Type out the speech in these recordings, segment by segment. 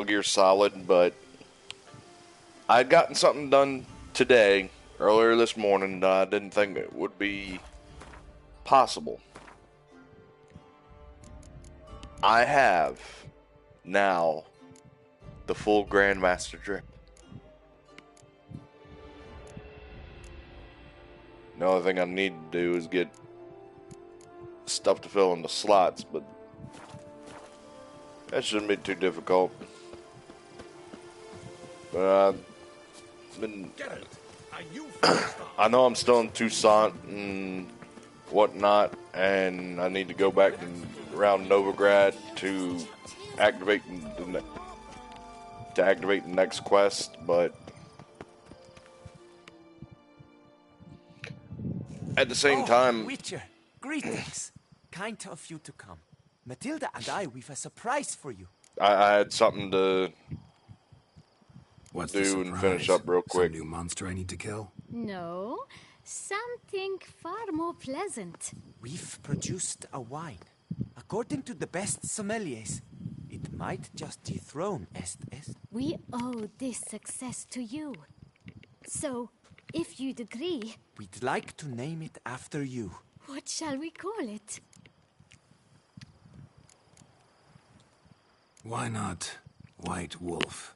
Gear Solid, but I'd gotten something done today, earlier this morning, that I didn't think it would be possible. I have now the full Grandmaster drip. The only thing I need to do is get stuff to fill in the slots, but that shouldn't be too difficult. But I know I'm still in Toussaint and whatnot, and I need to go back around Novigrad to activate the next quest, but at the same time, Witcher, greetings. Kind of you to come. Matilda and we've a surprise for you. I had something to What's do and finish up real quick. Some new monster I need to kill? No, something far more pleasant. We've produced a wine. According to the best sommeliers, it might just dethrone Est. We owe this success to you. So, if you'd agree... We'd like to name it after you. What shall we call it? Why not White Wolf?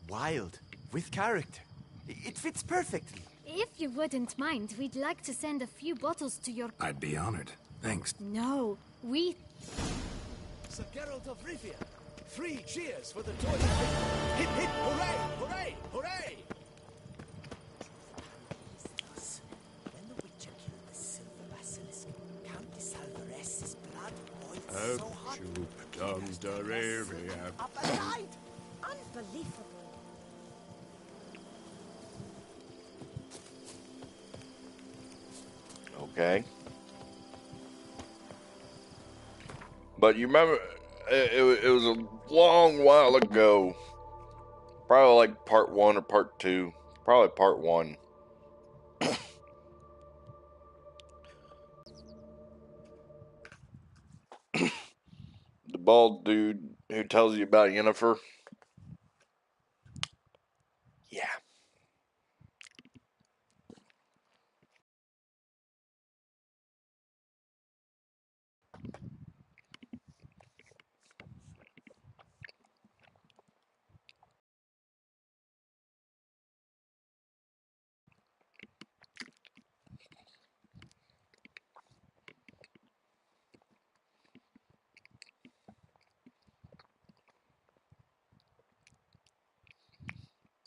Wild, with character. It fits perfectly. If you wouldn't mind, we'd like to send a few bottles to your... I'd be honored. Thanks. No, we... Sir Geralt of Rivia, 3 cheers for the toy. Hip hip hooray, hooray, hooray! When the Witcher killed the Silver Basilisk, Countess Alvarez's blood boiled so hot... Up and died! Unbelievable. Okay. But you remember, it was a long while ago. Probably like part 1 or part 2. Probably part 1. The bald dude who tells you about Yennefer. Yeah.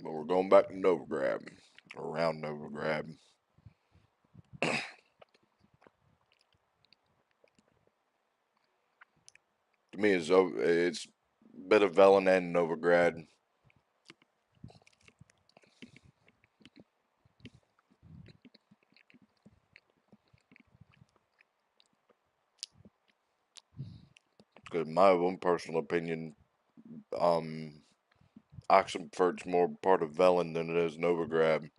But we're going back to Novigrad. Around Novigrad. To me, it's a bit of Velen and Novigrad. Because in my own personal opinion, Oxenfurt's more part of Velen than it is Novigrad.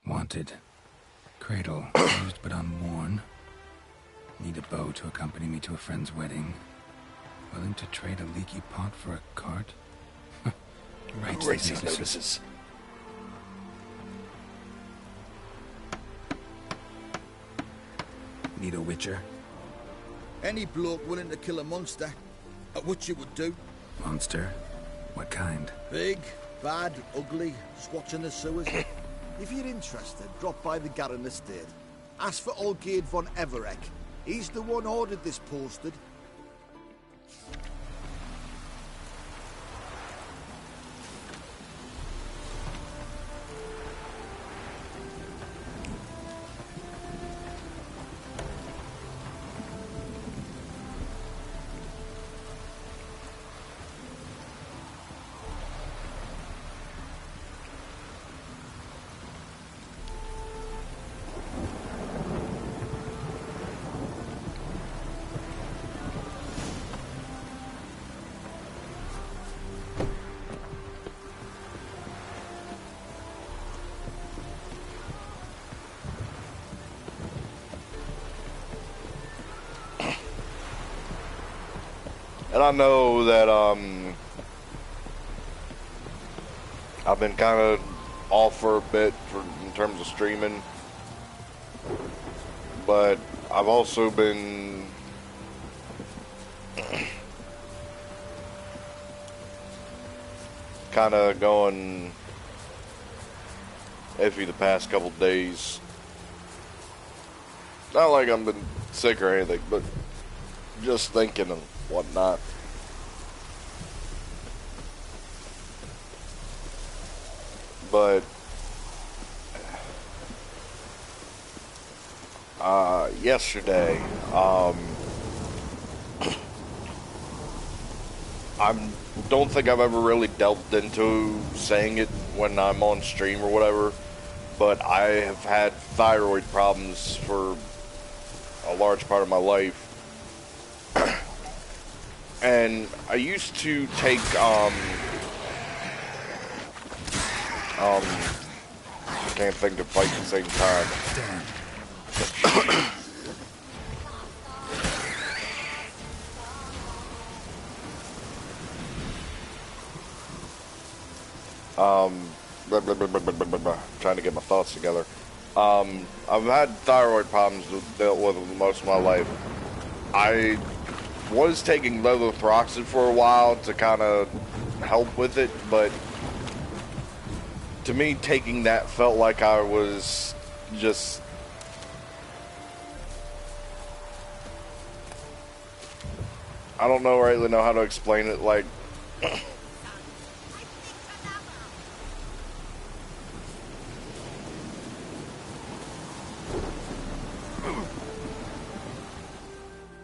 Wanted. Cradle, used but unworn. Need a bow to accompany me to a friend's wedding. Willing to trade a leaky pot for a cart? Racing notices. Need a witcher? Any bloke willing to kill a monster, what you would do. Monster? What kind? Big, bad, ugly, squats in the sewers. If you're interested, drop by the Garen estate. Ask for Olgierd von Everek. He's the one ordered this posted. And I know that I've been kind of off for a bit in terms of streaming, but I've also been kind of going iffy the past couple days. Not like I've been sick or anything, but just thinking and whatnot. But yesterday, I don't think I've ever really delved into saying it when I'm on stream or whatever, but I have had thyroid problems for a large part of my life. And I used to take, I can't think to fight at the same time. Trying to get my thoughts together. I've had thyroid problems dealt with most of my life. I was taking levothyroxine for a while to kind of help with it, but to me, taking that felt like I was just I don't really know how to explain it. Like,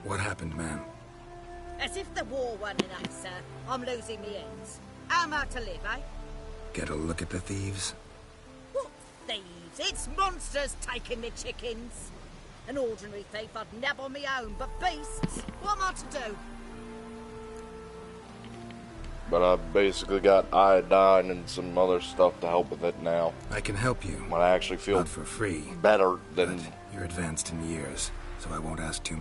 what happened, ma'am? As if the war weren't enough, sir. I'm losing me ends. How am I to live, eh? Get a look at the thieves? What thieves? It's monsters taking me chickens. An ordinary thief I'd nab on me own, but beasts? What am I to do? but I basically got iodine and some other stuff to help with it now. I can help you. When I actually feel Not for free. better than. But you're advanced in years, so I won't ask too.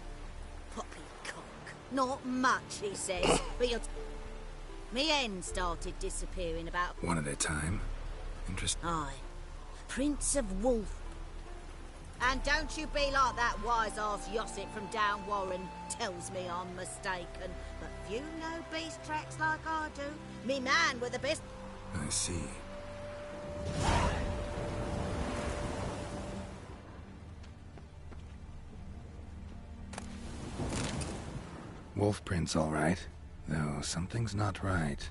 Poppycock. Not much, he says, but you're... Me end started disappearing about... One at a time. Interesting. Aye. Prince of Wolf. And don't you be like that wise-ass Yossit from down Warren tells me I'm mistaken. But few know beast tracks like I do. Me man with the best... I see. Wolf prints, all right. Though something's not right.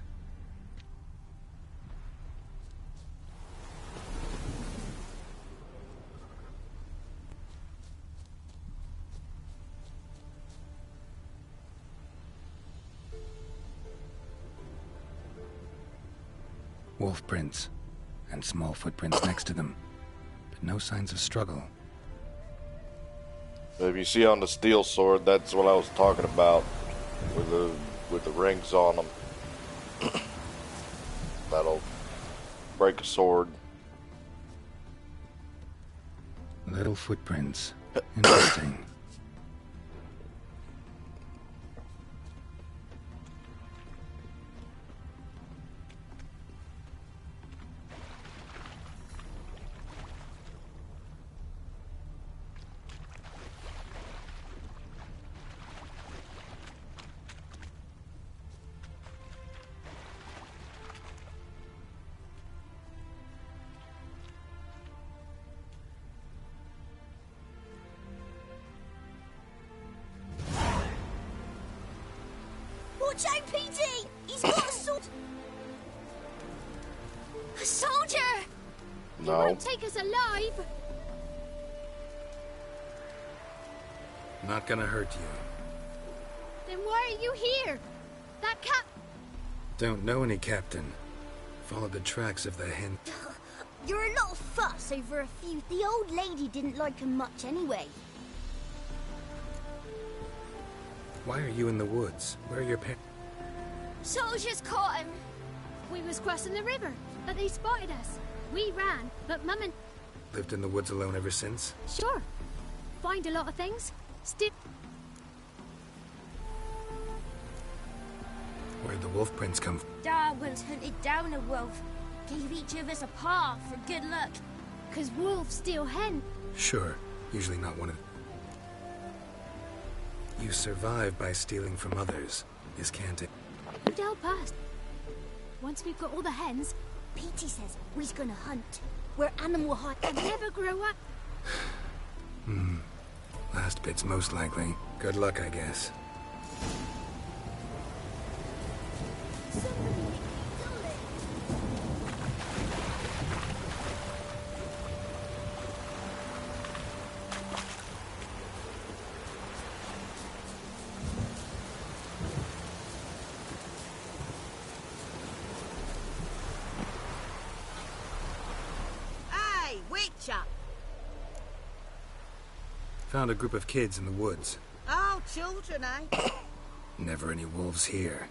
Wolf prints, and small footprints next to them, but no signs of struggle. If you see on the steel sword, that's what I was talking about, with the rings on them. That'll break a sword. Little footprints. Interesting. Watch out, PD! He's got a sword! A soldier! He No. won't take us alive! Not gonna hurt you. Then why are you here? That cap... Don't know any captain. Followed the tracks of the hen. You're a lot of fuss over a few... The old lady didn't like him much anyway. Why are you in the woods? Where are your parents? Soldiers caught him. We was crossing the river, but they spotted us. We ran, but Mum and... Lived in the woods alone ever since? Sure. Find a lot of things. Where'd the wolf prints come from? Dad once hunted down a wolf. Gave each of us a paw for good luck. 'Cause wolves steal hen. Sure, usually not one of... You survive by stealing from others. This can't... Would help us. Once we've got all the hens, Petey says we's gonna hunt. We're animal hunt and never grow up. Last bit's most likely. Good luck, I guess. Hey, Witcher! Found a group of kids in the woods. Oh, children, eh? Never any wolves here.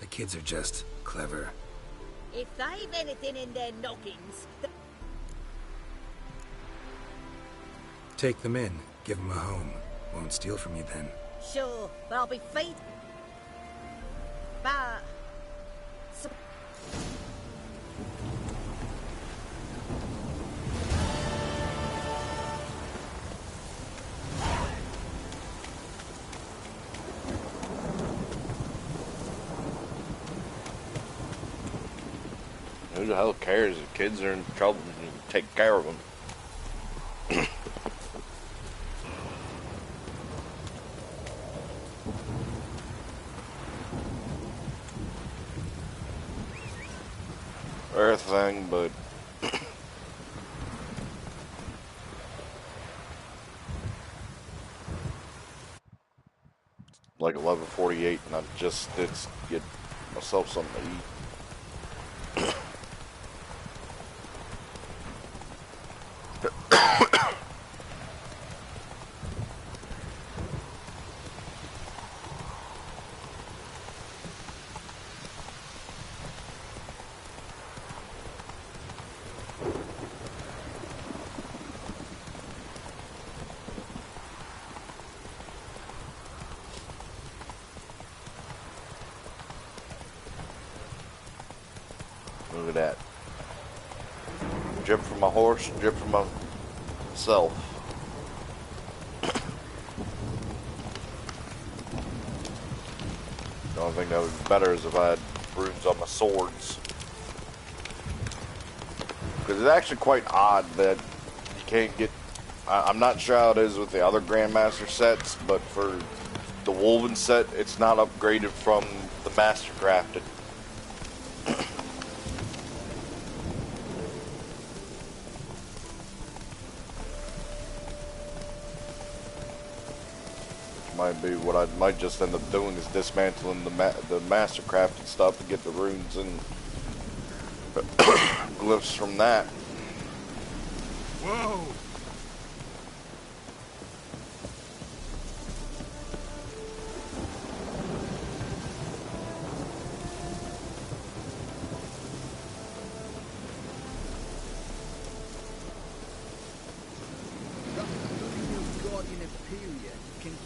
The kids are just clever. If they've anything in their noggins... Take them in. Give them a home. Won't steal from you then. Sure, but I'll be feed... But... Who the hell cares if kids are in trouble and you take care of them? Everything, but like 11:48, and I just did get myself something to eat. Look at that. Drip from my horse, drip from myself. The only thing that would be better is if I had runes on my swords. Because it's actually quite odd that you can't get... I'm not sure how it is with the other Grandmaster sets, but for the Woven set, it's not upgraded from the Master Crafted. Might be what I might just end up doing is dismantling the Master Crafted stuff to get the runes and glyphs from that. Whoa!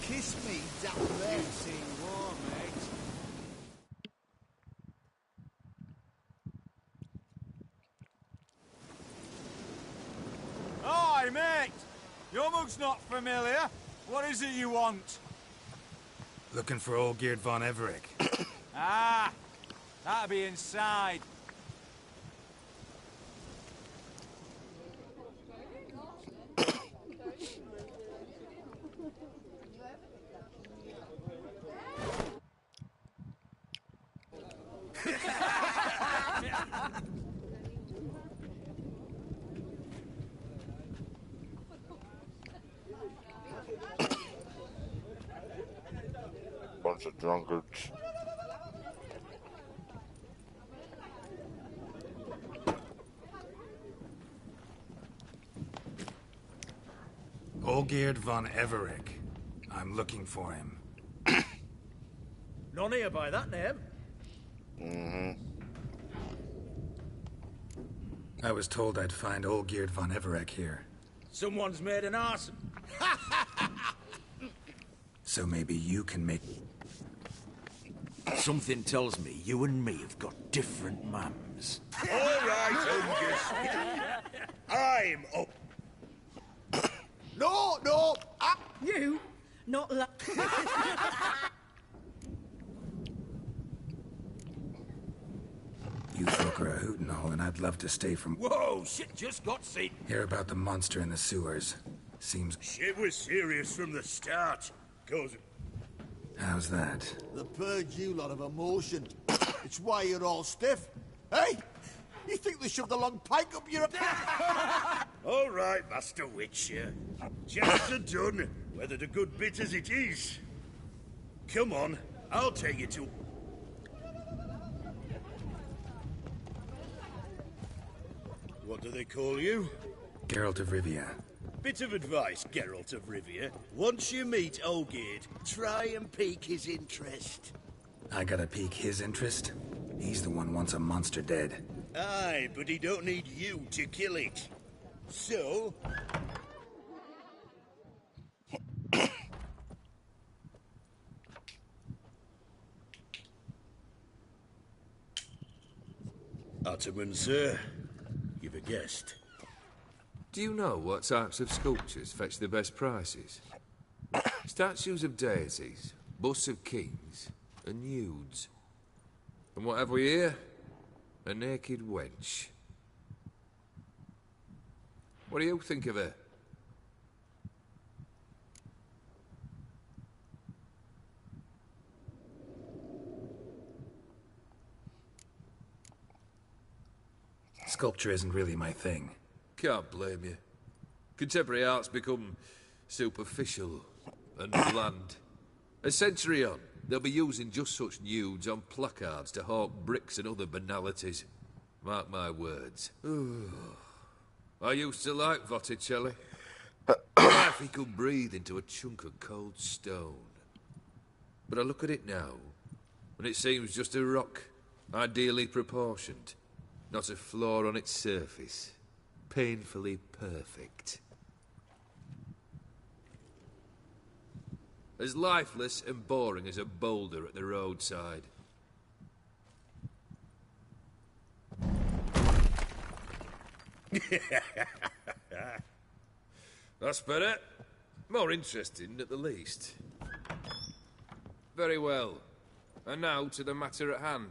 Kiss me down there. Seeing war, mate. Hi, mate! Your mug's not familiar. What is it you want? Looking for old Geert von Everec. Ah! That'll be inside. Bunch of drunkards. Olgierd von Everec. I'm looking for him. None here by that name. I was told I'd find Olgierd von Everec here. Someone's made an arson. So maybe you can make... Something tells me you and me have got different mums. All right, Ungus. I'm up. No, You? Not like... You folk are a hoot and all, and I'd love to stay from... Whoa, shit just got seen. Hear about the monster in the sewers. Seems... Shit was serious from the start. Cause How's that? the purge you lot of emotion. It's why you're all stiff. Hey, you think they shoved a long pike up your... all right, Master Witcher. Just a done, whether the good bit as it is. Come on, I'll take you to... What do they call you? Geralt of Rivia. Bit of advice, Geralt of Rivia. Once you meet Olgierd, try and pique his interest. I gotta pique his interest? He's the one wants a monster dead. Aye, but he don't need you to kill it. So... Ottoman, sir. You've a guest. Do you know what types of sculptures fetch the best prices? Statues of deities, busts of kings, and nudes. And what have we here? A naked wench. What do you think of her? Sculpture isn't really my thing. Can't blame you. Contemporary art's become superficial and bland. A century on, they'll be using just such nudes on placards to hawk bricks and other banalities. Mark my words. I used to like Botticelli. Life he could breathe into a chunk of cold stone. But I look at it now, and it seems just a rock, ideally proportioned. Not a flaw on its surface. Painfully perfect. As lifeless and boring as a boulder at the roadside. That's better. More interesting, at the least. Very well. And now to the matter at hand.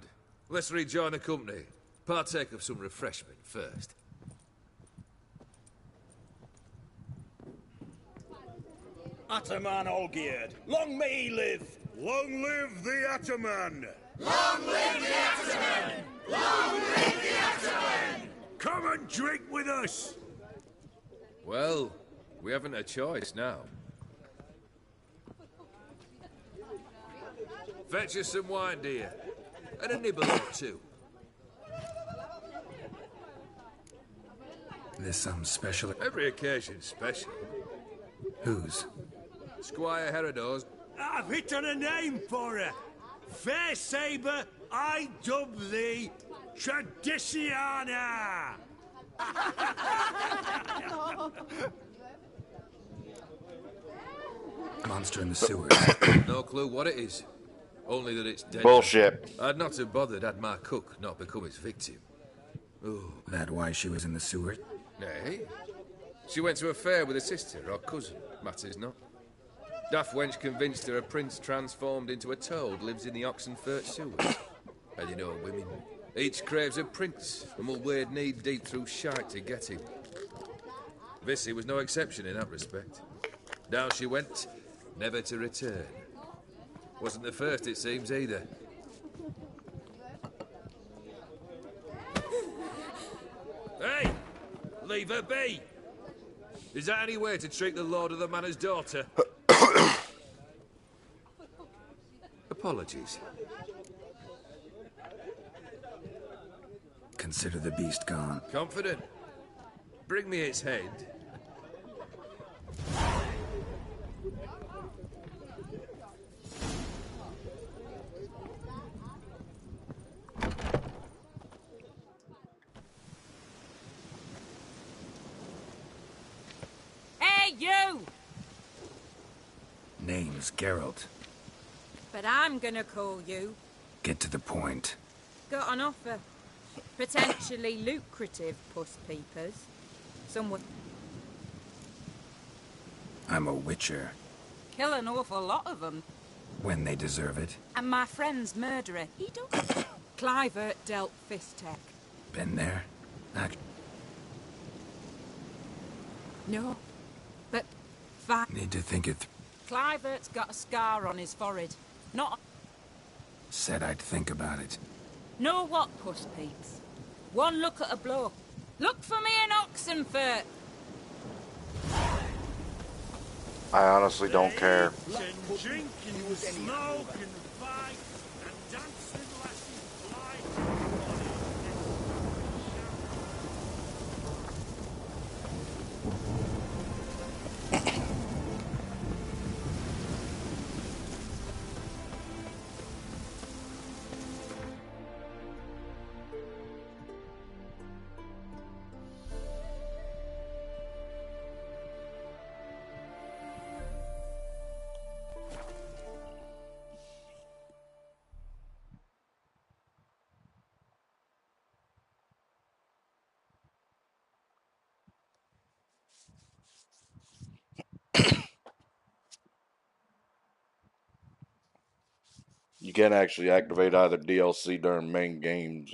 Let's rejoin the company. Partake of some refreshment first. Ataman Olgierd, long may he live! Long live the Ataman! Long live the Ataman! Long live the Ataman! Come and drink with us! Well, we haven't a choice now. Fetch us some wine, dear. And a nibble or two. This some special... Every occasion's special. Whose? Squire Herodor's. I've hit on a name for her. Fair Sabre, I dub thee Tradiciana! Monster in the sewers. No clue what it is. Only that it's dead. Bullshit. I'd not have bothered had my cook not become its victim. Oh. That why she was in the sewer? Nay. She went to a fair with a sister or cousin. Matters not. Daft wench convinced her a prince transformed into a toad lives in the Oxenfurt sewers. And you know women. Each craves a prince and will wade knee-deep through shite to get him. Vissy was no exception in that respect. Down she went, never to return. Wasn't the first, it seems, either. Hey! Leave her be! Is that any way to treat the Lord of the Manor's daughter? Apologies. Consider the beast gone. Confident? Bring me its head. Hey, you! Name's Geralt. But I'm gonna call you get to the point. Got an offer. Potentially lucrative puss peepers. Someone... I'm a witcher. Kill an awful lot of them. When they deserve it. And my friend's murderer, he don't... Clivert dealt fist tech. Been there? No. But... Need to think it through. Clivert's got a scar on his forehead. Not... Said I'd think about it. Know what, puss peeps? One look at a blow. Look for me in Oxenfurt. I honestly don't care. And drink and smoke and fight and dance with lasses fly. You can't actually activate either DLC during main games.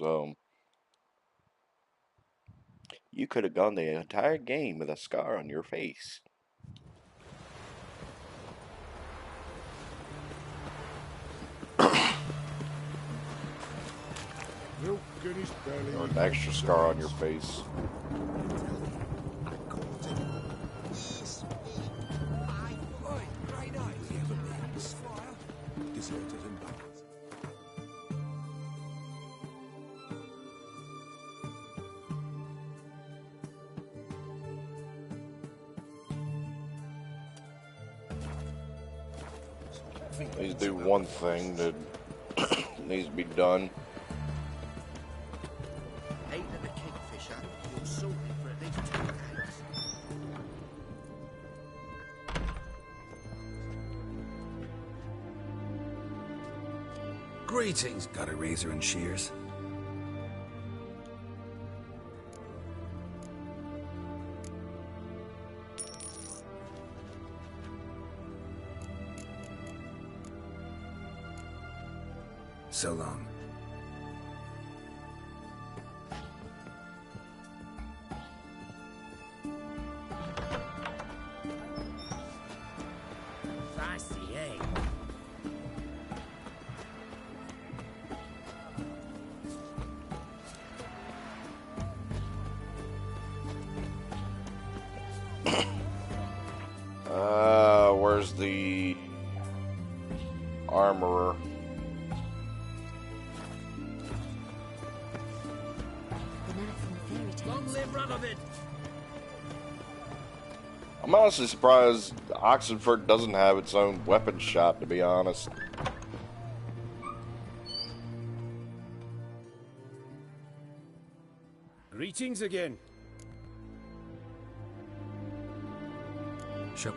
You could have gone the entire game with a scar on your face. Or an extra scar on your face. Please do one thing that needs to be done. Ain't the kingfisher. You're sorted for at least 2 days. Greetings. Got a razor and shears? So long. Feisty, eh? Where's the armorer? Long live Radovid! I'm honestly surprised Oxenford doesn't have its own weapons shop, to be honest. Greetings again. Sure.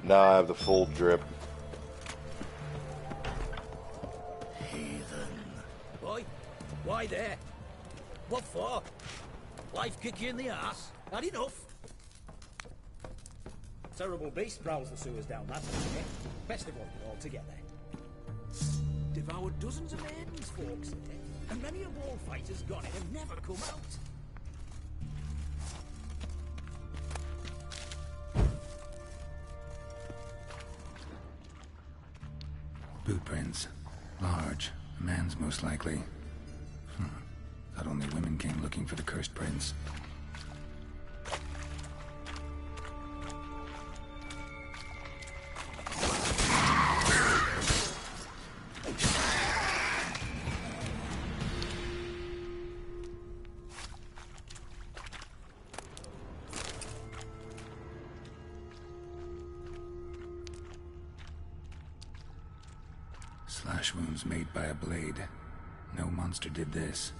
Now I have the full drip. Heathen. Boy, why there? What for? Life kick you in the ass? Had enough? Terrible beast prowls the sewers down that way. Best avoid it altogether. Devoured dozens of maidens, folks say, and many a war fighter's gone in and never come out. Boot prints. Large. A man's most likely. Thought only women came looking for the cursed prince. Slash wounds made by a blade. No monster did this.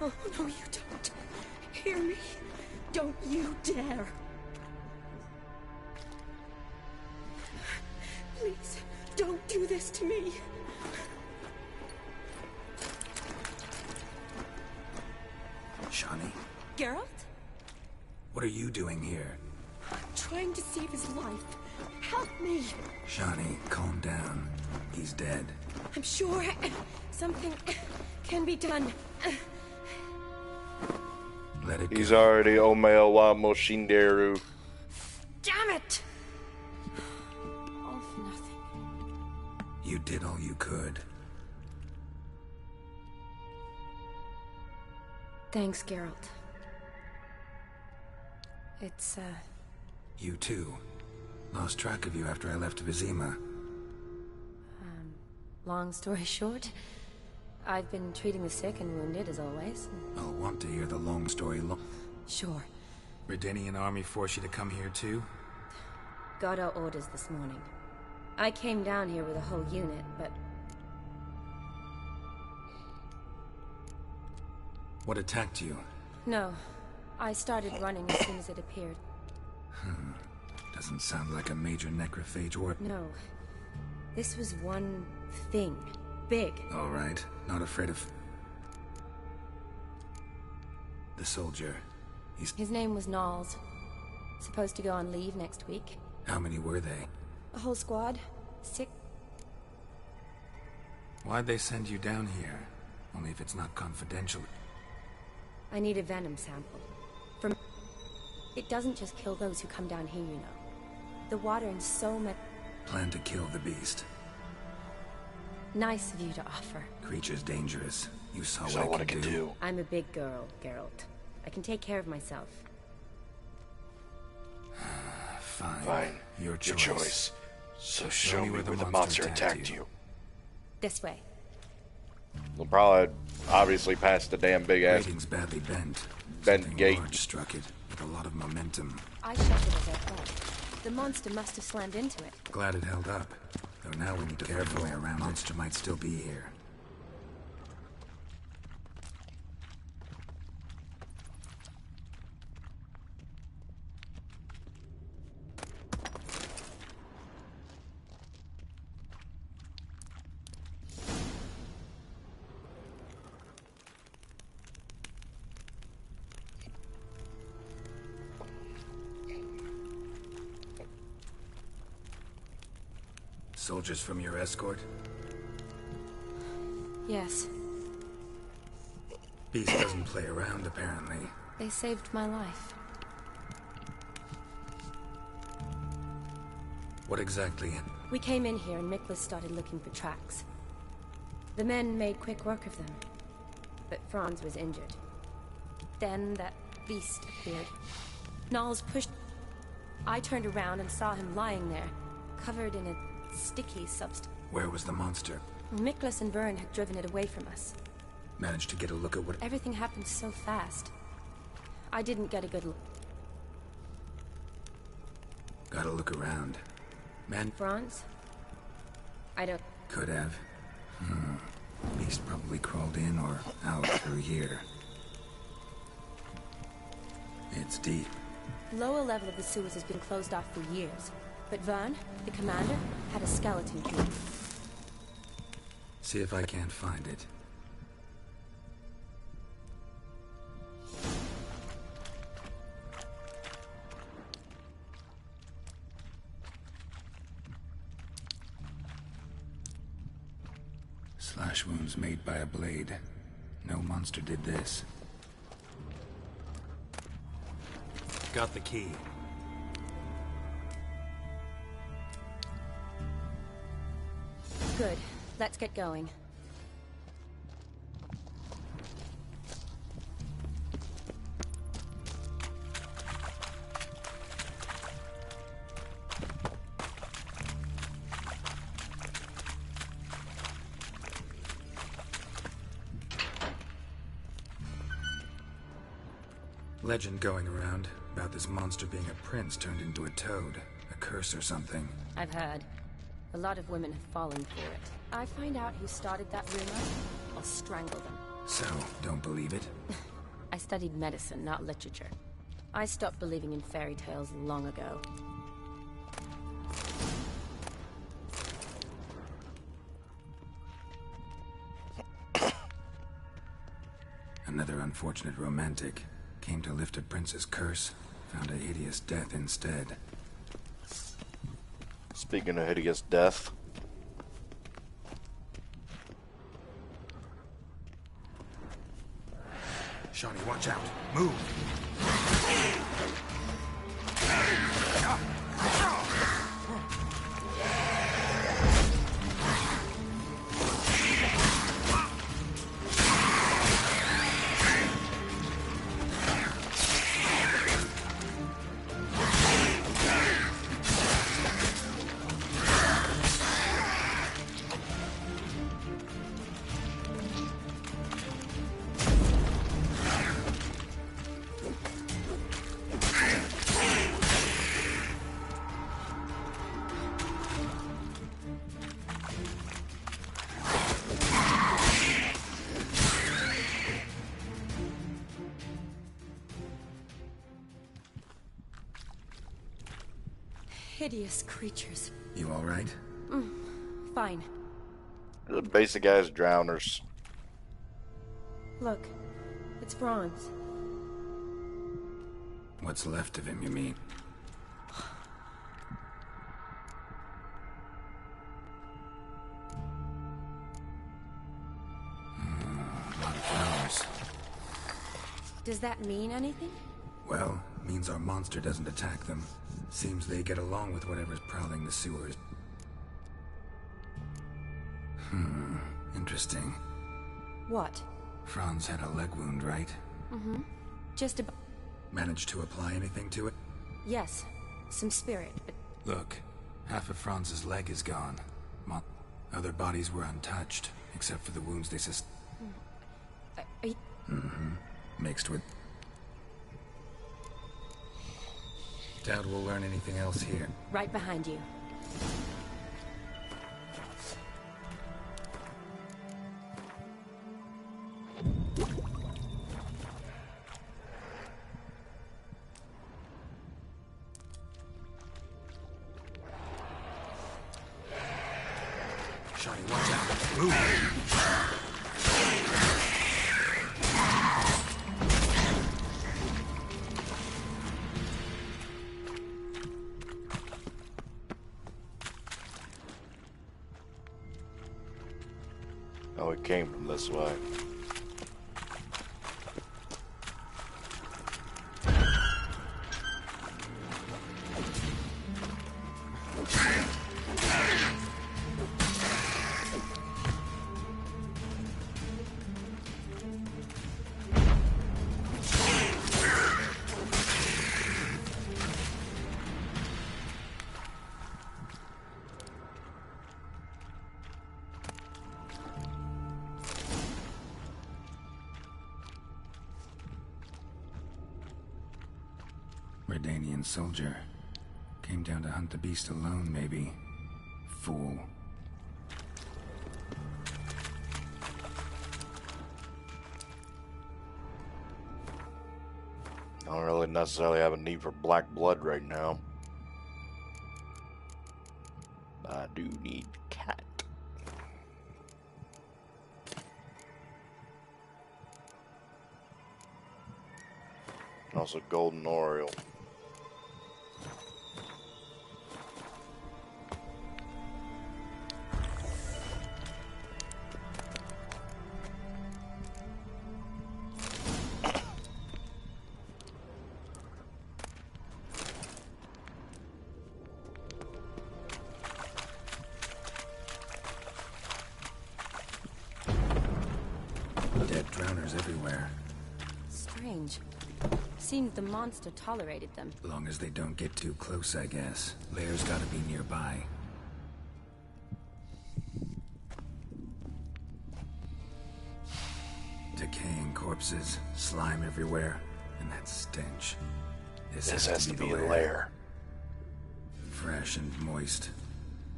Oh, no, you don't. Hear me? Don't you dare. Please, don't do this to me. Shani, Geralt? what are you doing here? I'm trying to save his life. Help me. Shani, calm down. He's dead. I'm sure something can be done. Let it He's go. already Omeo wa Moshinderu. Damn it! All for nothing. You did all you could. Thanks, Geralt. It's, You too. Lost track of you after I left Vizima. long story short, I've been treating the sick and wounded, as always. I'll want to hear the long story Sure. Redanian army forced you to come here too? Got our orders this morning. I came down here with a whole unit, but What attacked you? no. I started running as soon as it appeared. Doesn't sound like a major necrophage or... No. This was one thing. Big. All right, not afraid of... The soldier. His name was Knowles. Supposed to go on leave next week. How many were they? A whole squad. 6. Why'd they send you down here? Only if it's not confidential. I need a venom sample. It doesn't just kill those who come down here, you know. The water in so much... Plan to kill the beast. Nice of you to offer. Creature's dangerous. You saw Saw what I can do. I'm a big girl, Geralt. I can take care of myself. Fine. Your choice. So show me where the monster attacked you. This way. We'll probably obviously pass the damn big ass Rating's badly bent. bent Something gate. large struck it with a lot of momentum. I shot it as I thought. The monster must have slammed into it. Glad it held up. Though now we need to careful way around. Monster might still be here. Soldiers from your escort? Yes. Beast doesn't play around, apparently. They saved my life. What exactly? We came in here and Miklas started looking for tracks. The men made quick work of them. But Franz was injured. Then that beast appeared. Knowles pushed... I turned around and saw him lying there, covered in a sticky substance. Where was the monster? Miklas and Vern had driven it away from us. Managed to get a look at what... Everything happened so fast. I didn't get a good look. Gotta look around. Man... Franz? I don't... Could have. Beast probably crawled in or out through here. It's deep. Lower level of the sewers has been closed off for years. But Vern, the commander, had a skeleton key. See if I can't find it. Slash wounds made by a blade. No monster did this. Got the key. Good. Let's get going. Legend going around about this monster being a prince turned into a toad. A curse or something. I've heard. A lot of women have fallen for it. I find out who started that rumor, I'll strangle them. So, don't believe it? I studied medicine, not literature. I stopped believing in fairy tales long ago. Another unfortunate romantic. Came to lift a prince's curse, found a hideous death instead. Speaking of hideous death. Shawnee, watch out. Move! Hideous creatures. You alright? Fine. The basic ass drowners. Look, it's Franz. What's left of him, you mean? A lot of flowers. Does that mean anything? Well, means our monster doesn't attack them. Seems they get along with whatever's prowling the sewers. Interesting. What? Franz had a leg wound, right? Just a... Managed to apply anything to it? Yes. Some spirit, but... Look, half of Franz's leg is gone. Other bodies were untouched, except for the wounds they mixed with... Doubt we'll learn anything else here. Right behind you. Shawnee, watch out. Move! Oh, it came from this way. Redanian soldier. Came down to hunt the beast alone, maybe. Fool. I don't really necessarily have a need for black blood right now. I do need cat. Also golden oriole. Dead drowners everywhere. Strange. Seems the monster tolerated them. Long as they don't get too close, I guess. Lair's gotta be nearby. Decaying corpses, slime everywhere, and that stench. This has to be the lair. Fresh and moist.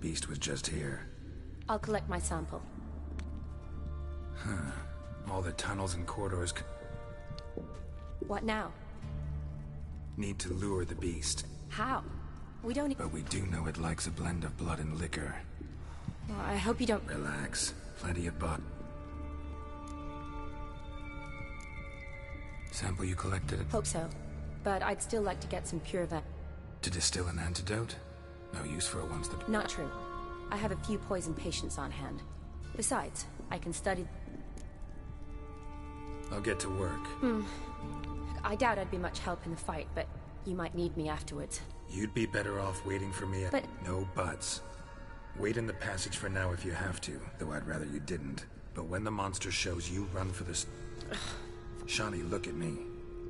Beast was just here. I'll collect my sample. Huh. All the tunnels and corridors What now? need to lure the beast. How? We don't... But we do know it likes a blend of blood and liquor. Well, I hope you don't... Relax. Plenty of bot. Sample you collected? Hope so. But I'd still like to get some pure vet. To distill an antidote? No use for it once the... Not true. I have a few poison patients on hand. Besides, I can study... I'll get to work. I doubt I'd be much help in the fight, but you might need me afterwards. You'd be better off waiting for me at... But... No buts. Wait in the passage for now if you have to, though I'd rather you didn't. But when the monster shows, you run for this... Shawnee, look at me.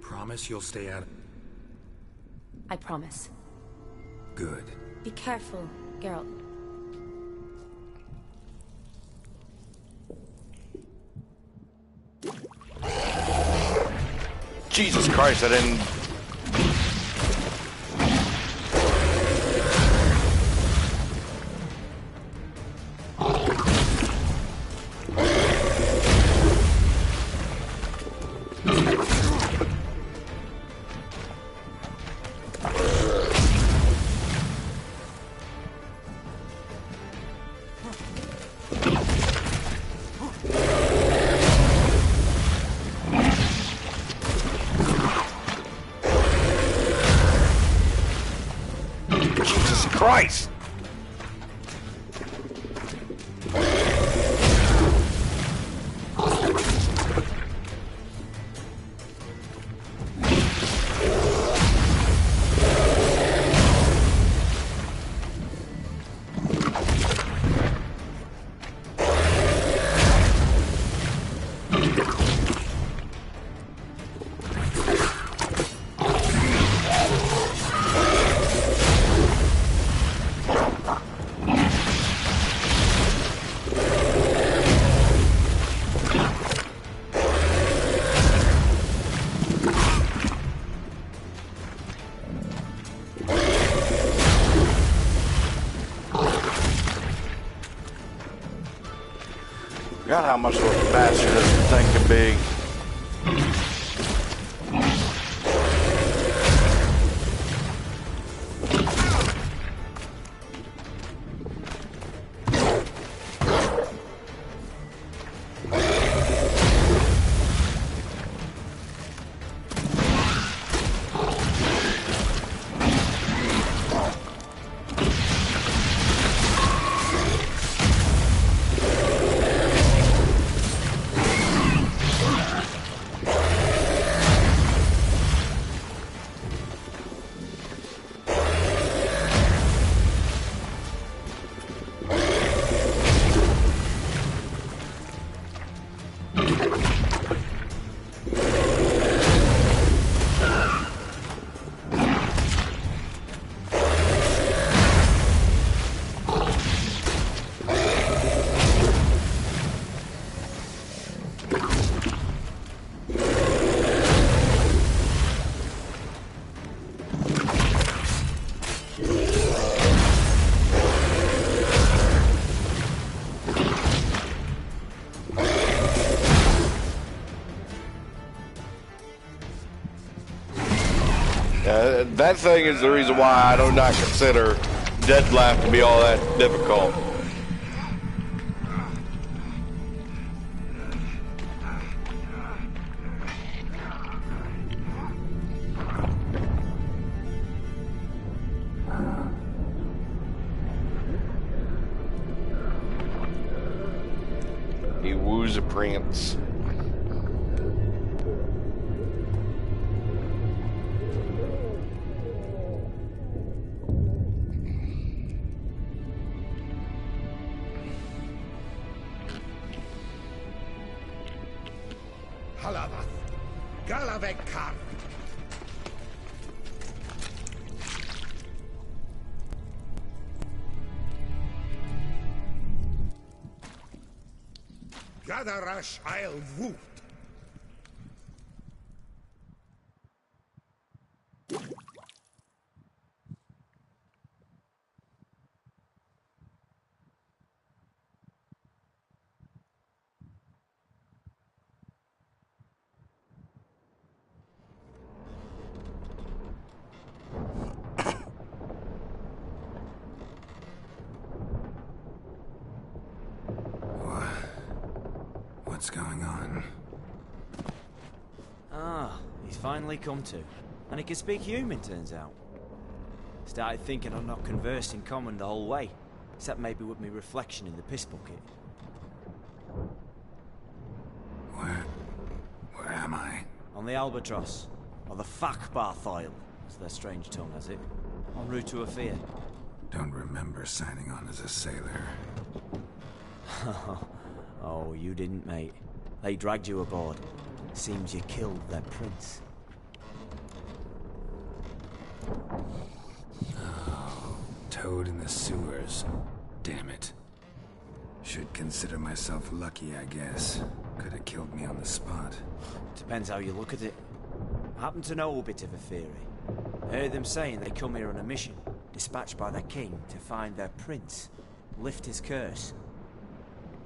Promise you'll stay out of... I promise. Good. Be careful, Geralt. Jesus Christ, I didn't... Christ! God, how much of a bastard this thing can be. That thing is the reason why I do not consider Deadlife to be all that difficult. He woos a prince. Halavath, Galavekar. Gadarash I'll woot. What's going on? Ah, he's finally come to. And he can speak human, turns out. Started thinking I'd not conversed in common the whole way, except maybe with me reflection in the piss bucket. Where am I? On the Albatross, or the Fakbarthoil, as their strange tongue has it. En route to Afir. Don't remember signing on as a sailor. Oh, you didn't, mate. They dragged you aboard. Seems you killed their prince. Oh, toad in the sewers. Damn it. Should consider myself lucky, I guess. Could have killed me on the spot. Depends how you look at it. I happen to know a bit of a theory. I heard them saying they come here on a mission, dispatched by their king to find their prince, lift his curse.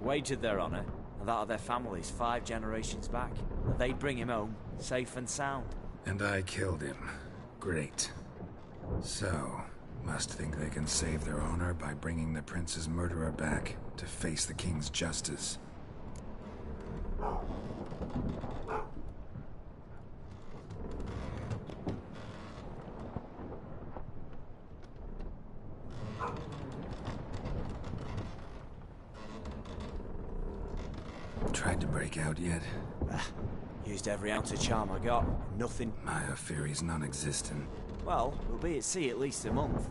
Wagered their honor, and that of their families 5 generations back, that they'd bring him home, safe and sound. And I killed him. Great. So, must think they can save their honor by bringing the prince's murderer back to face the king's justice. Tried to break out yet? Used every ounce of charm I got. Nothing. My Afiri's non-existent. Well, we'll be at sea at least a month.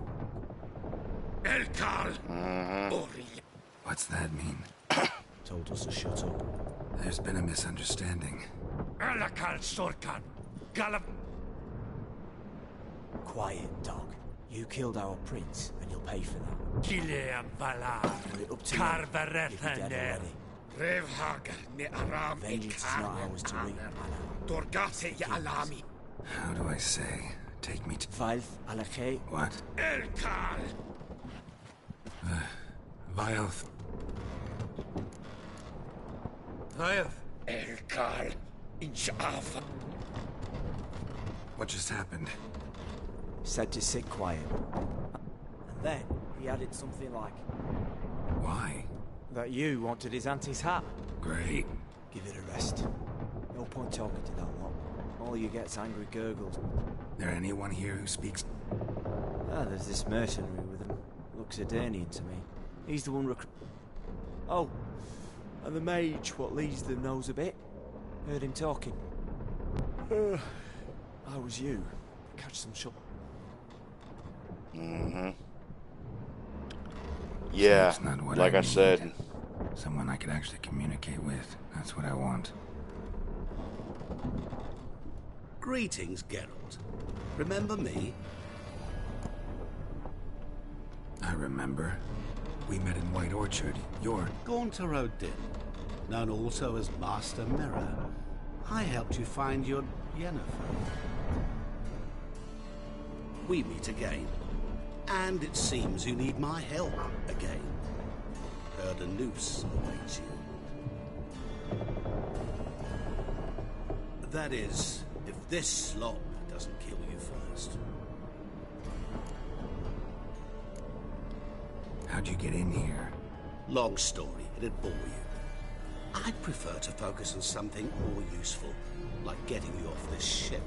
What's that mean? Told us to shut up. There's been a misunderstanding. Quiet, dog. You killed our prince, and you'll pay for that. Put it up to you. You'd be dead already. Vengeance is not ours to reap, Anna. How do I say? Take me to... What? Vilth. Vilth. What just happened? Said to sit quiet. And then he added something like... Why? That you wanted his auntie's hat. Great. Give it a rest. No point talking to that lot. All you get's angry gurgles. There anyone here who speaks? Ah, there's this mercenary with him. Looks Adernian to me. He's the one Oh, and the mage what leads them knows a bit. Heard him talking. I was you. Catch some shot. Yeah, not what like I said. Someone I could actually communicate with. That's what I want. Greetings, Geralt. Remember me? I remember. We met in White Orchard. You're... Gaunter Odin, known also as Master Mirror. I helped you find your Yennefer. We meet again. And it seems you need my help again. Heard a noose awaits you. That is, if this slop doesn't kill you first. How'd you get in here? Long story, it'd bore you. I'd prefer to focus on something more useful, like getting you off this ship.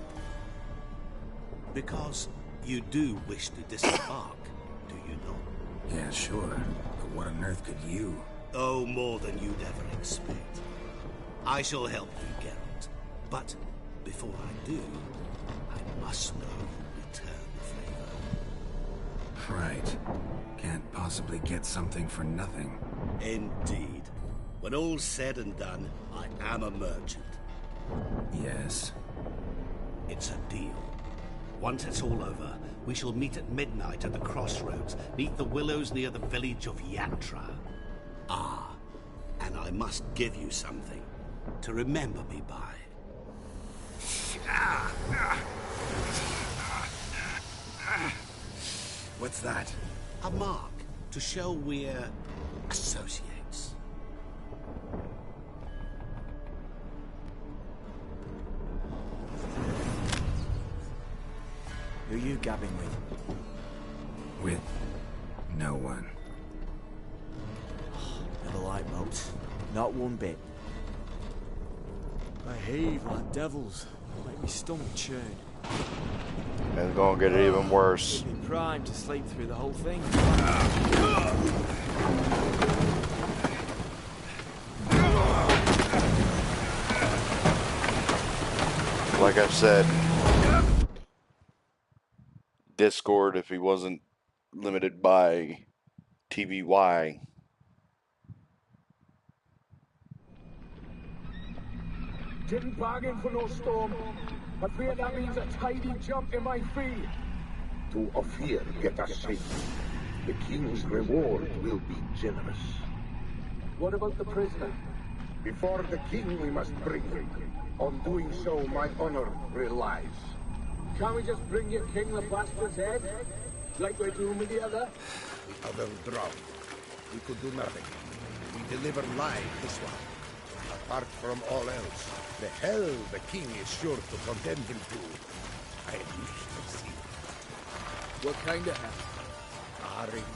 Because you do wish to disembark, do you not? Yeah, sure. But what on earth could you? Oh, more than you'd ever expect. I shall help you, Geralt. But before I do, I must know you return the favor. Right. Can't possibly get something for nothing. Indeed. When all's said and done, I am a merchant. Yes. It's a deal. Once it's all over, we shall meet at midnight at the crossroads, neath the willows near the village of Yantra. Ah, and I must give you something to remember me by. What's that? A mark to show we're associates. Who you gabbing with? With no one. Never liked boats. Not one bit. I heave like devils. Make me stomach churn. It's gonna get even worse. Be primed to sleep through the whole thing. Like I said, Discord, if he wasn't limited by TVY. Didn't bargain for no storm. I fear that means a tidy jump in my fee. To Ophir, get us safe. The king's reward will be generous. What about the prisoner? Before the king we must bring him. On doing so, my honor relies. Can't we just bring your king the bastard's head? Like we're doing with the other? The other drowned. We could do nothing. We deliver live this one. Apart from all else, the hell the king is sure to condemn him to, I shall see. What kind of hell? Tarring,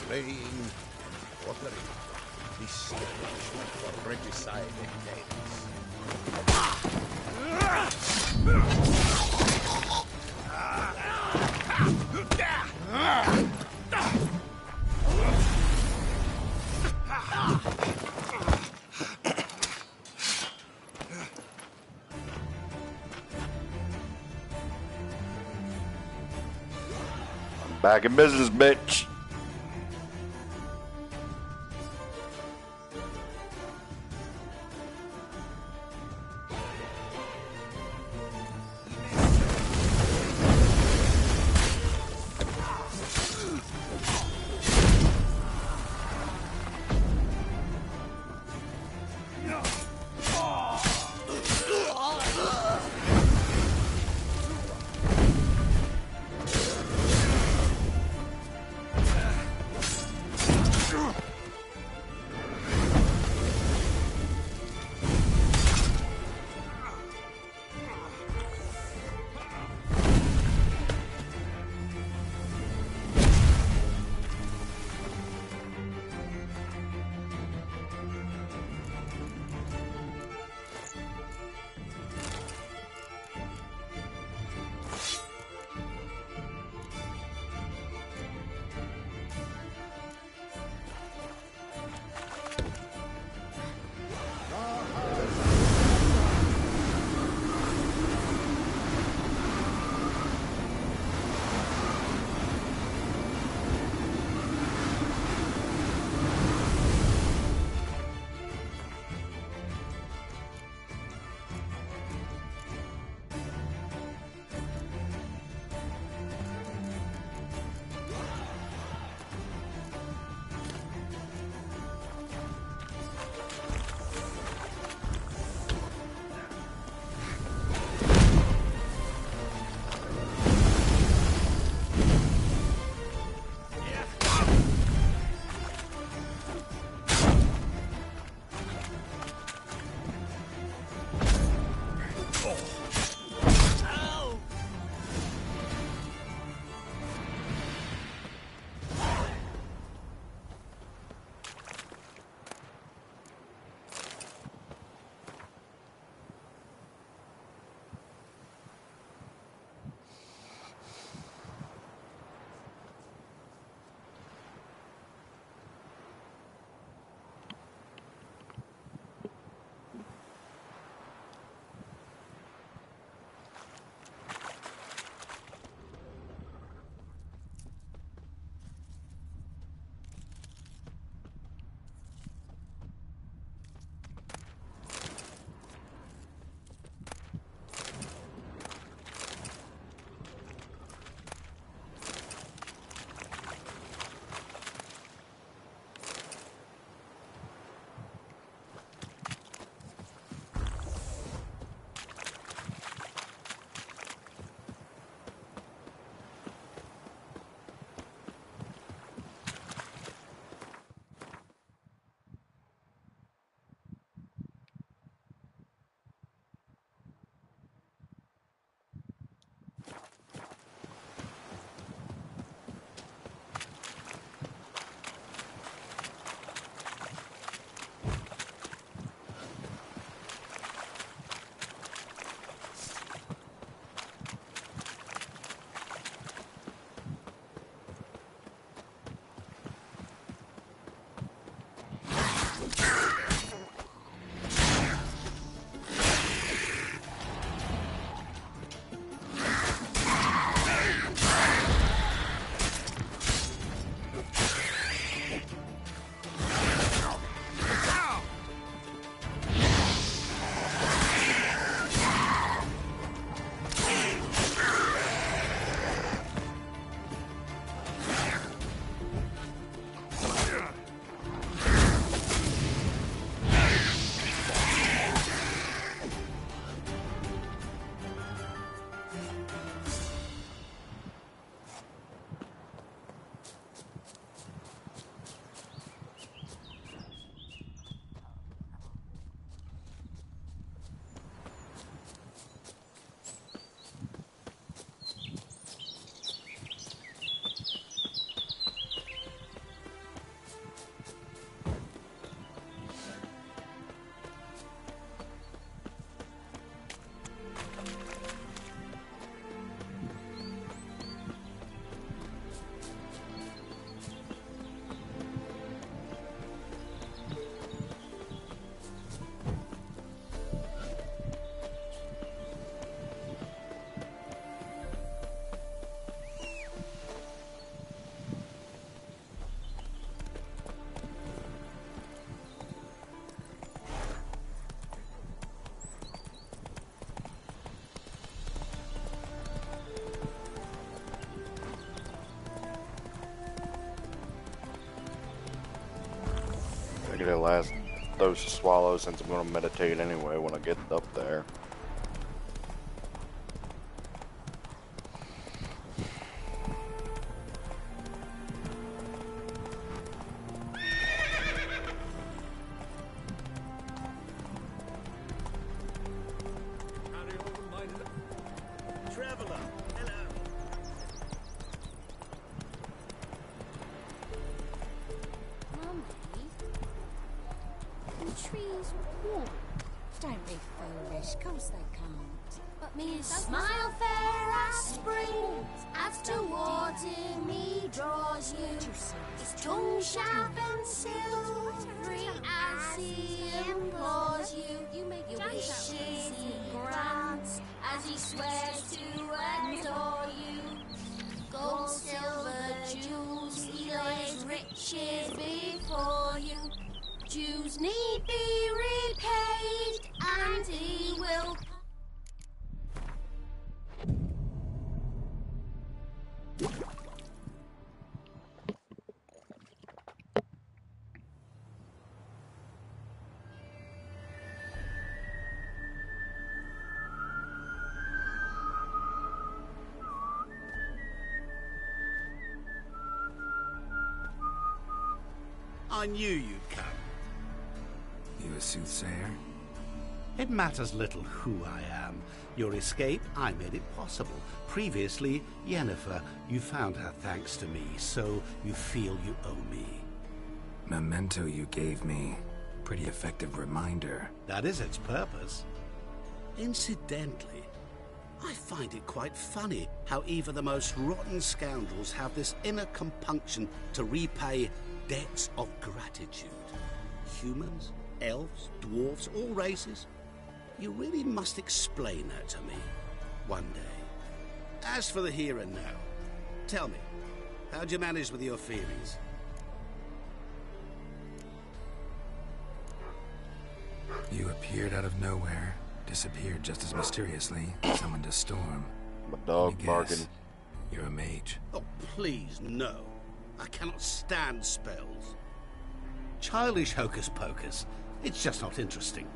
flaying, and quartering. This is punishment for regicide and names. Back in business, bitch. a last dose of swallow since I'm going to meditate anyway when I get up there. Traveler, hello. Mummy, the trees walk. Don't be foolish, course they can't. But me and Smile fair as spring, as towards me draws you. His tongue sharp and silvery as he implores you. Your wishes he grants as he swears to adore you. Gold, silver, jewels, he lays riches before you. Dues need be repaid, and he will. I knew you'd come. You a soothsayer? It matters little who I am. Your escape, I made it possible. Previously, Yennefer, you found her thanks to me, so you feel you owe me. Memento you gave me. Pretty effective reminder. That is its purpose. Incidentally, I find it quite funny how even the most rotten scoundrels have this inner compunction to repay debts of gratitude. Humans, elves, dwarves, all races. You really must explain that to me one day. As for the here and now, tell me, how'd you manage with your feelings? You appeared out of nowhere, disappeared just as mysteriously, summoned a storm. My dog barking. You're a mage. Oh, please, no. I cannot stand spells. Childish hocus pocus. It's just not interesting.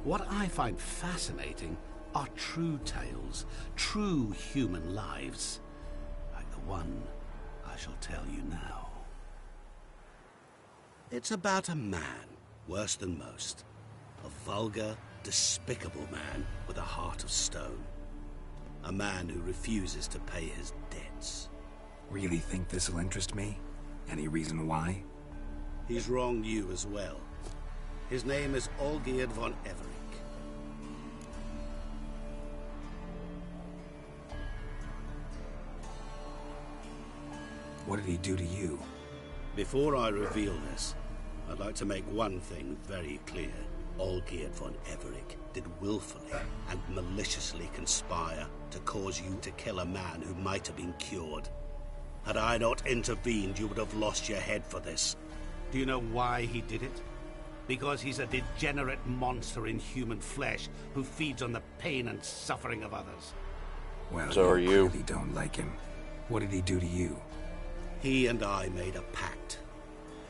What I find fascinating are true tales, true human lives, like the one I shall tell you now. It's about a man, worse than most. A vulgar, despicable man with a heart of stone. A man who refuses to pay his debts. Really think this'll interest me? Any reason why? He's wronged you as well. His name is Olgierd von Everick. What did he do to you? Before I reveal this, I'd like to make one thing very clear. Olgierd von Everick did willfully and maliciously conspire to cause you to kill a man who might have been cured. Had I not intervened, you would have lost your head for this. Do you know why he did it? Because he's a degenerate monster in human flesh who feeds on the pain and suffering of others. Well, so are you. Clearly don't like him. What did he do to you? He and I made a pact.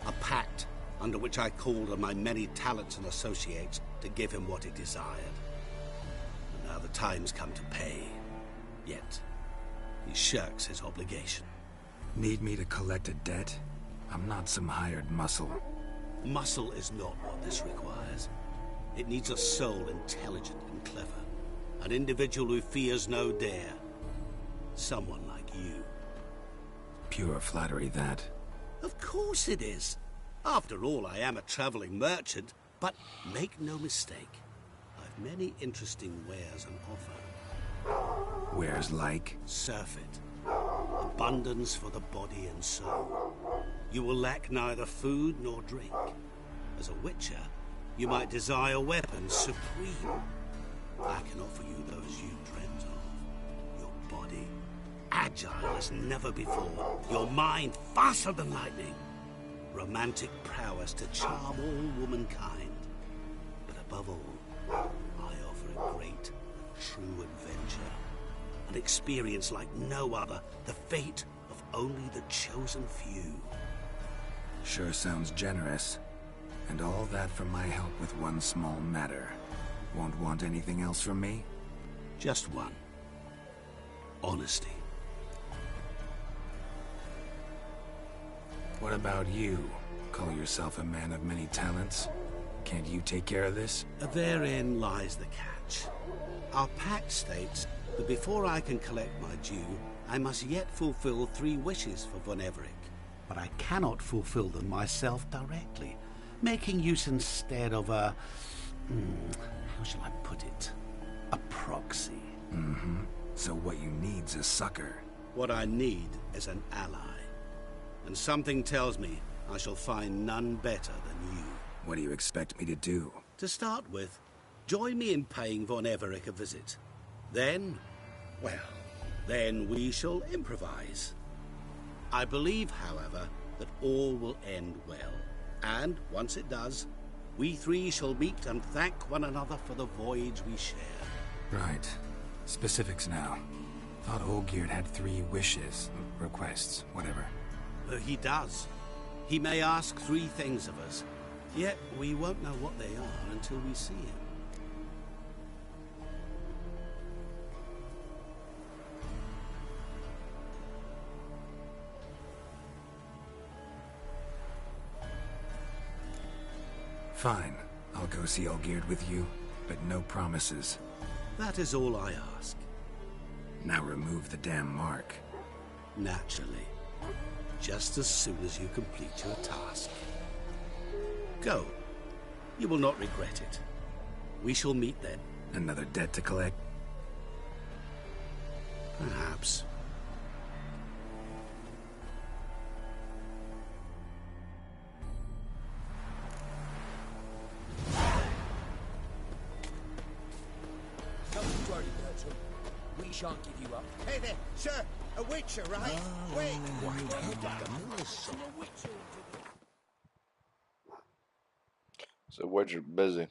A pact under which I called on my many talents and associates to give him what he desired. And now the time's come to pay. Yet, he shirks his obligation. Need me to collect a debt? I'm not some hired muscle. Muscle is not what this requires. It needs a soul intelligent and clever. An individual who fears no dare. Someone like you. Pure flattery, that. Of course it is. After all, I am a traveling merchant. But make no mistake, I've many interesting wares on offer. Wares like? Surfeit. Abundance for the body and soul. You will lack neither food nor drink. As a witcher, you might desire weapons supreme. I can offer you those you dreamt of. Your body, agile as never before. Your mind, faster than lightning. Romantic prowess to charm all womankind. But above all, I offer a great, true adventure. An experience like no other, the fate of only the chosen few. Sure sounds generous. And all that for my help with one small matter. Won't want anything else from me? Just one. Honesty. What about you? Call yourself a man of many talents? Can't you take care of this? Therein lies the catch. Our pact states that before I can collect my due, I must yet fulfill 3 wishes for Von Everec. But I cannot fulfill them myself directly, making use instead of a... how shall I put it? A proxy. Mm-hmm. So what you need's a sucker. What I need is an ally. And something tells me I shall find none better than you. What do you expect me to do? To start with, join me in paying Von Everec a visit. Then, well, then we shall improvise. I believe, however, that all will end well. And, once it does, we 3 shall meet and thank one another for the voyage we share. Right. Specifics now. Thought Olgierd had 3 wishes, requests, whatever. He does. He may ask 3 things of us, yet we won't know what they are until we see him. Fine. I'll go see Olgierd with you, but no promises. That is all I ask. Now remove the damn mark. Naturally. Just as soon as you complete your task. Go. You will not regret it. We shall meet then. Another debt to collect? Perhaps. Don't worry, Bertram. We shan't give you up. Hey there, sir. A witcher, right? Wait. So Witcher busy.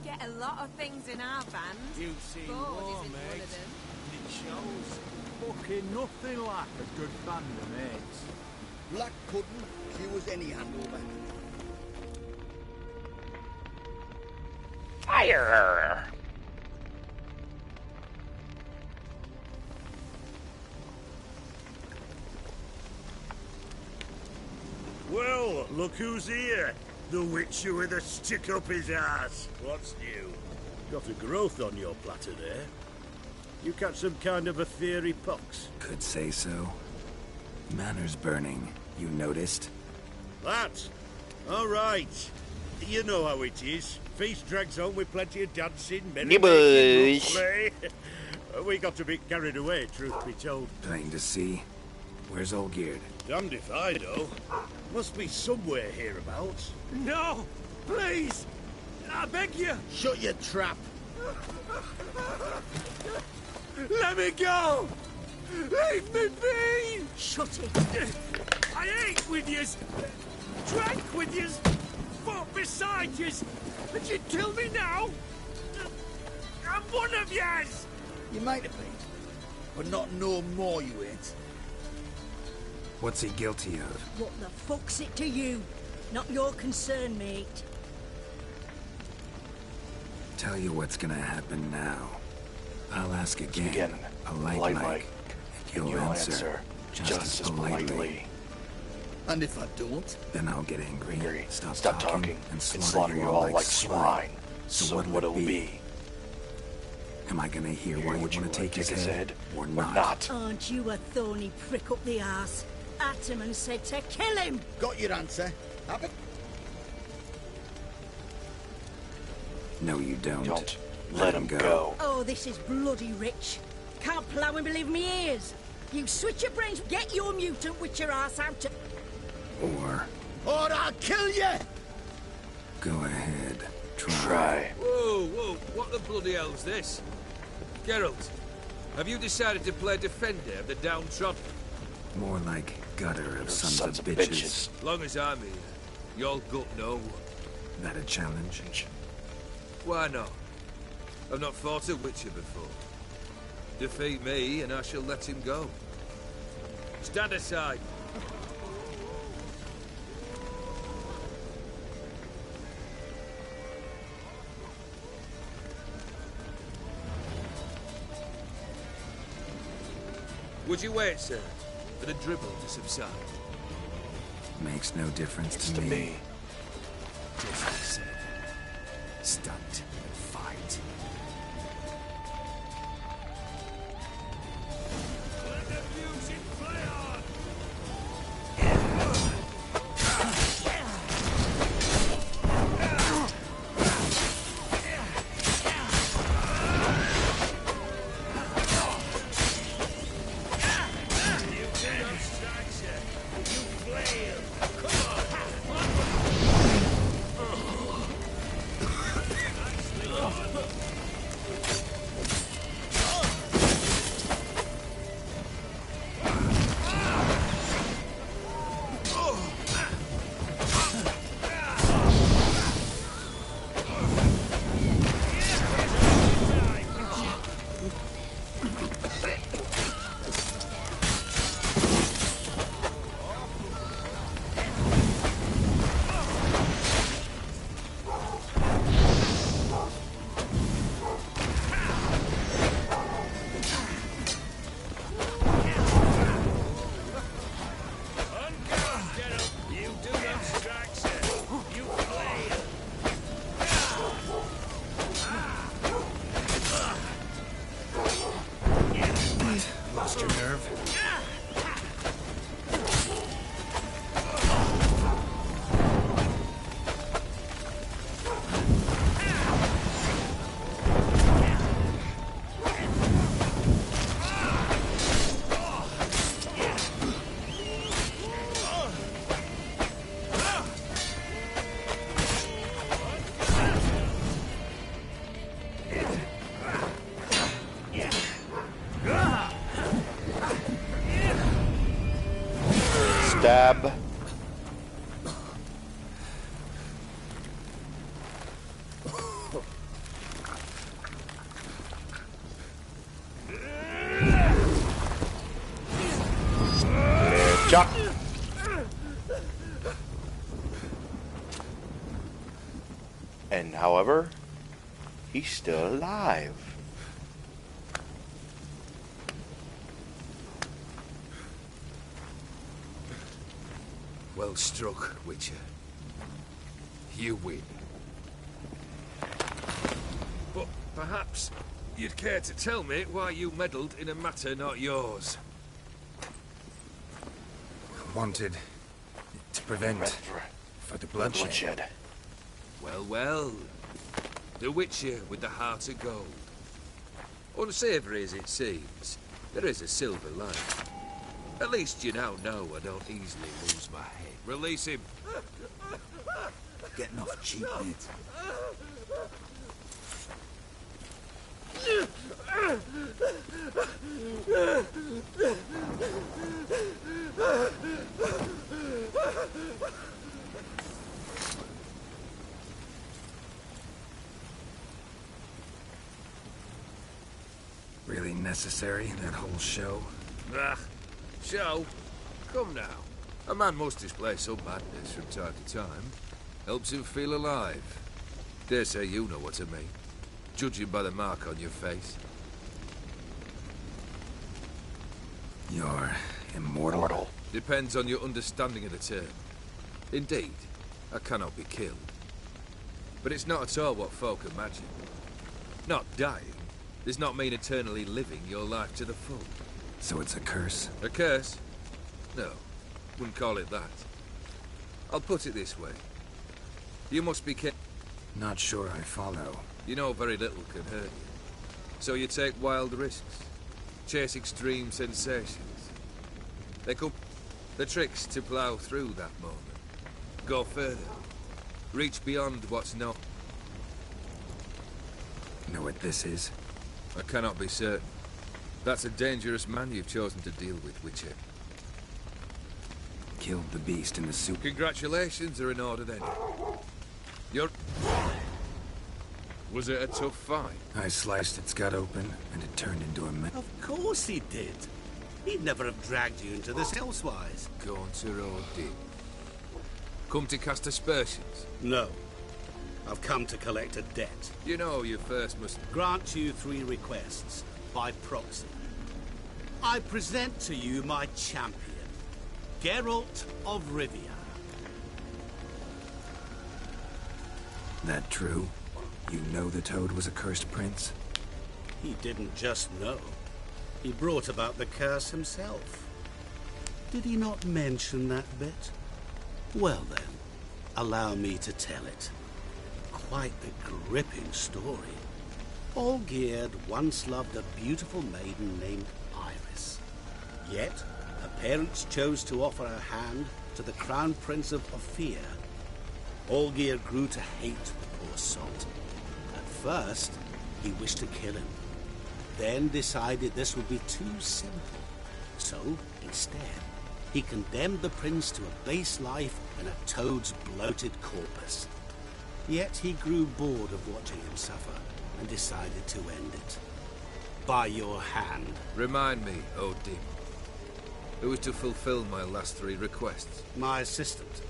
Get a lot of things in our band. You've seen Board war, isn't one mate. of them. It shows. Fucking nothing like a good band of mates. Black pudding cures any hangover. Fire! Well, look who's here. The Witcher with a stick up his ass. What's new? Got a growth on your platter there. You catch some kind of a fiery pox? Could say so. Manor's burning. You noticed? That? All right. You know how it is. Feast drags on with plenty of dancing, merrymaking, rough play. We got a bit carried away, truth be told. Plain to see. Where's Olgierd? Damned if I know. Must be somewhere hereabouts. No! Please! I beg you! Shut your trap. Let me go! Leave me be! Shut it. I ate with yous, drank with yous, fought beside yous, and you kill me now? I'm one of yous! You might have been, but not no more you ain't. What's he guilty of? What the fuck's it to you? Not your concern, mate. Tell you what's gonna happen now. I'll ask again, polite like, and you'll answer just as politely. And if I don't? Then I'll get angry, Stop talking and slaughter you all like swine. So what'll be? Am I gonna hear why you want to take his head, or not? Aren't you a thorny prick up the arse? Ataman said to kill him! Got your answer. Have it? No, you don't. Don't let him go. Oh, this is bloody rich. Can't plough and believe me ears. You switch your brains, get your mutant witcher ass out of... Or I'll kill you! go ahead, try. Whoa, whoa, what the bloody hell's this? Geralt, have you decided to play defender of the downtrodden? More like gutter of sons of bitches. Long as I'm here, you'll gut no one. That a challenge? Why not? I've not fought a Witcher before. Defeat me, and I shall let him go. Stand aside. Would you wait, sir, for the dribble to subside? Makes no difference to me. Just like I said. Stunt and fight. Lost your nerve? Stab. Chuck. And however, he's still alive. Well struck, Witcher. You win. But perhaps you'd care to tell me why you meddled in a matter not yours. Wanted to prevent for the bloodshed. Well, well. The Witcher with the heart of gold. Unsavoury as it seems, there is a silver lining. At least you now know I don't easily lose my head. Release him. Getting off cheap, mate. Really necessary, that whole show? Ah, show? Come now. A man must display some madness from time to time. Helps him feel alive. Dare say you know what I mean. Judging by the mark on your face. You're immortal? Depends on your understanding of the term. Indeed, I cannot be killed. But it's not at all what folk imagine. Not dying does not mean eternally living your life to the full. So it's a curse? A curse? No, wouldn't call it that. I'll put it this way. You must be Not sure I follow. You know very little can hurt you. So you take wild risks. Chase extreme sensations. They come... The trick's to plough through that moment. Go further. Reach beyond what's known. Know what this is? I cannot be certain. That's a dangerous man you've chosen to deal with, Witcher. Killed the beast in the soup. Congratulations are in order then. You're... Was it a tough fight? I sliced its gut open, and it turned into a man. Of course he did. He'd never have dragged you into this elsewise. Gaunter or Dick? Come to cast aspersions? No. I've come to collect a debt. You know you first must... Grant you 3 requests, by proxy. I present to you my champion, Geralt of Rivia. That true? You know the Toad was a cursed prince? He didn't just know. He brought about the curse himself. Did he not mention that bit? Well then, allow me to tell it. Quite the gripping story. Olgierd once loved a beautiful maiden named Iris. Yet, her parents chose to offer her hand to the Crown Prince of Ophir. Olgierd grew to hate the poor salt. At first, he wished to kill him. Then decided this would be too simple. So, instead, he condemned the prince to a base life in a toad's bloated corpus. Yet he grew bored of watching him suffer and decided to end it. By your hand. Remind me, Odin. Who was to fulfill my last 3 requests? My assistant,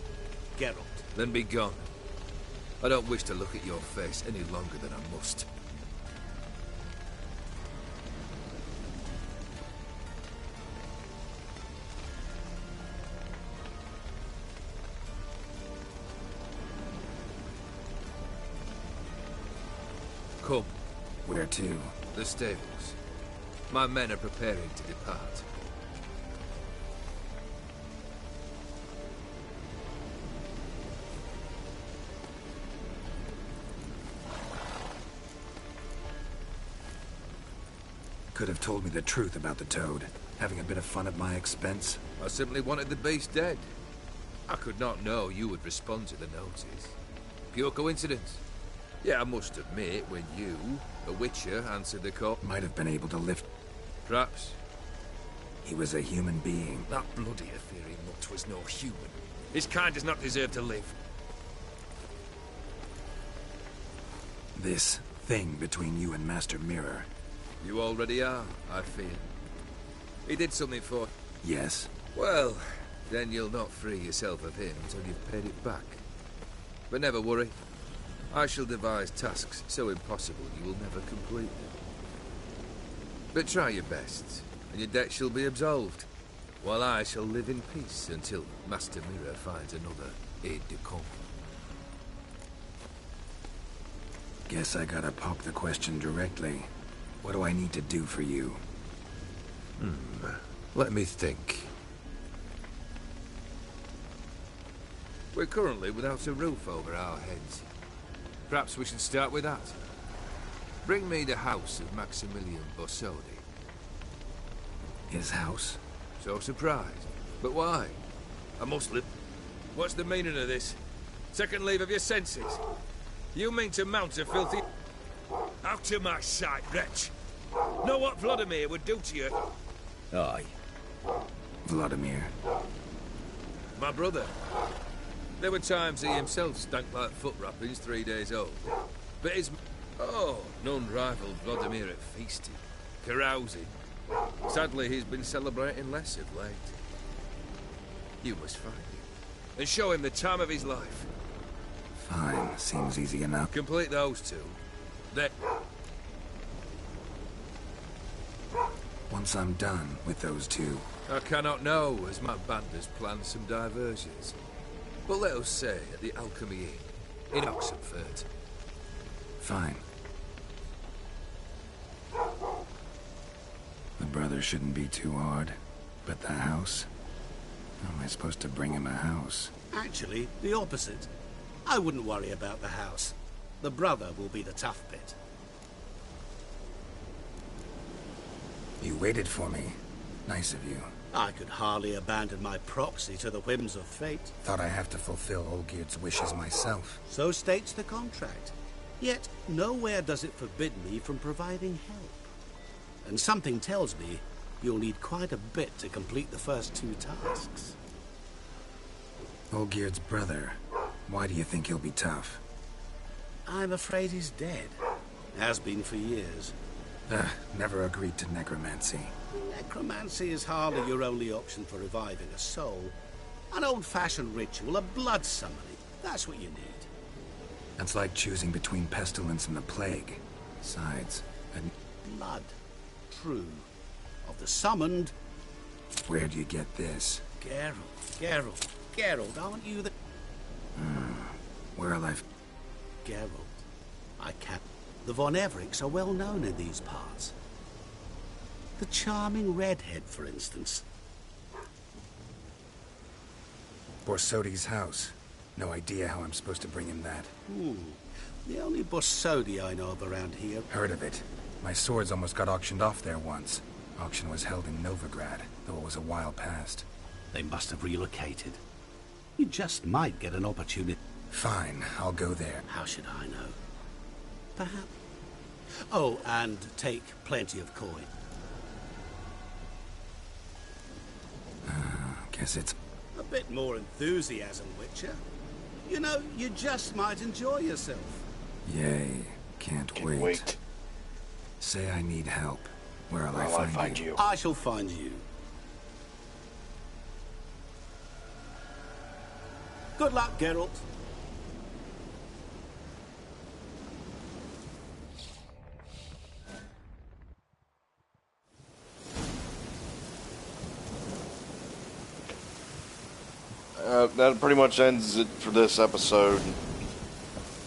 Geralt. Then be gone. I don't wish to look at your face any longer than I must. Come. Where to? The stables. My men are preparing to depart. Could have told me the truth about the Toad, having a bit of fun at my expense. I simply wanted the beast dead. I could not know you would respond to the notice. Pure coincidence. Yeah, I must admit, when you, a Witcher, answered the call... Might have been able to lift... Perhaps. He was a human being. That bloody Ethereal mutt was no human. His kind does not deserve to live. This thing between you and Master Mirror. You already are, I fear. He did something for... Yes. Well, then you'll not free yourself of him until you've paid it back. But never worry. I shall devise tasks so impossible you will never complete them. But try your best, and your debt shall be absolved, while I shall live in peace until Master Mirror finds another aide-de-camp. Guess I gotta pop the question directly. What do I need to do for you? Let me think. We're currently without a roof over our heads. Perhaps we should start with that. Bring me the house of Maximilian Bossodi. His house? So surprised. But why? I must live. What's the meaning of this? Second leave of your senses? You mean to mount a filthy... Out of my sight, wretch! Know what Vladimir would do to you? Aye. Vladimir. My brother. There were times he himself stank like foot wrappings 3 days old. But his... Oh, none rivaled Vladimir at feasting, carousing. Sadly, he's been celebrating less of late. You must find him, and show him the time of his life. Fine, seems easy enough. Complete those 2. Then... Once I'm done with those 2... I cannot know, as my band has planned some diversions. But let us say at the Alchemy Inn, in Oxenfurt. Fine. The brother shouldn't be too hard. But the house? How am I supposed to bring him a house? Actually, the opposite. I wouldn't worry about the house. The brother will be the tough bit. You waited for me. Nice of you. I could hardly abandon my proxy to the whims of fate. Thought I have to fulfill Olgierd's wishes myself. So states the contract. Yet, nowhere does it forbid me from providing help. and something tells me you'll need quite a bit to complete the first 2 tasks. Olgierd's brother. Why do you think he'll be tough? I'm afraid he's dead. Has been for years. Never agreed to necromancy. Necromancy is hardly your only option for reviving a soul. An old-fashioned ritual, a blood summoning. That's what you need. That's like choosing between pestilence and the plague. Besides, blood. True. Of the summoned. Where'd you get this? Geralt, aren't you the... Where'll I... Geralt. I can't... The Von Evericks are well known in these parts. The charming redhead, for instance. Borsodi's house. No idea how I'm supposed to bring him that. The only Borsodi I know of around here. Heard of it. My swords almost got auctioned off there once. Auction was held in Novigrad, though it was a while past. They must have relocated. You just might get an opportunity. Fine, I'll go there. How should I know? Perhaps. Oh, and take plenty of coin. Guess it's... A bit more enthusiasm, Witcher. You know, you just might enjoy yourself. Yay. Can't wait. Say I need help. Where'll I find you? I shall find you. Good luck, Geralt. That pretty much ends it for this episode.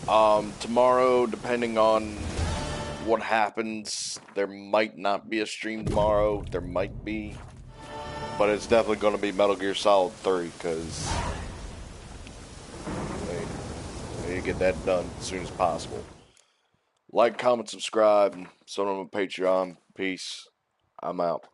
Tomorrow, depending on what happens, there might not be a stream tomorrow. There might be. But it's definitely going to be Metal Gear Solid 3, because they need to get that done as soon as possible. Like, comment, subscribe, and so on my Patreon. Peace. I'm out.